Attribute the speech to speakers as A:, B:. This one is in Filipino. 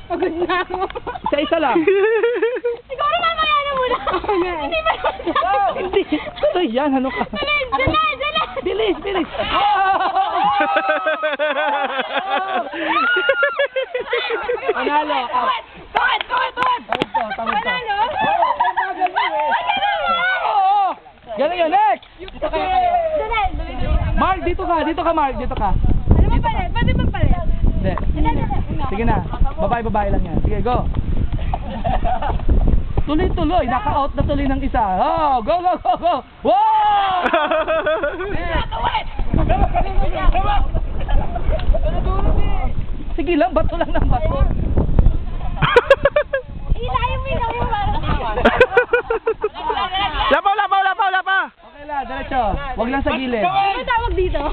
A: Pagod na ako.
B: Isa-isa lang.
A: Siguro mamaya na muna. Hindi ba?
B: Hindi. Tuloy yan, ano ka?
A: Dala!
B: Bilis, bilis. Panalo.
A: Tuwad!
B: Panalo.
A: Panalo!
B: Galing yan, next.
A: Dala!
B: Mark, dito ka, Mark, dito ka.
A: Ano ba pala? Pwede ba pala?
B: Hindi. Sige na. Babae lang yan. Sige, go. Tuloy-tuloy. Naka-out na tuloy ng isa. Oh, go. Wow! Sige lang, bato lang ng bato.
A: Ilayo mo parang.
C: Lapa!
B: Okay lang, diretso. Wag lang sa gilid.
A: Ano tawag dito?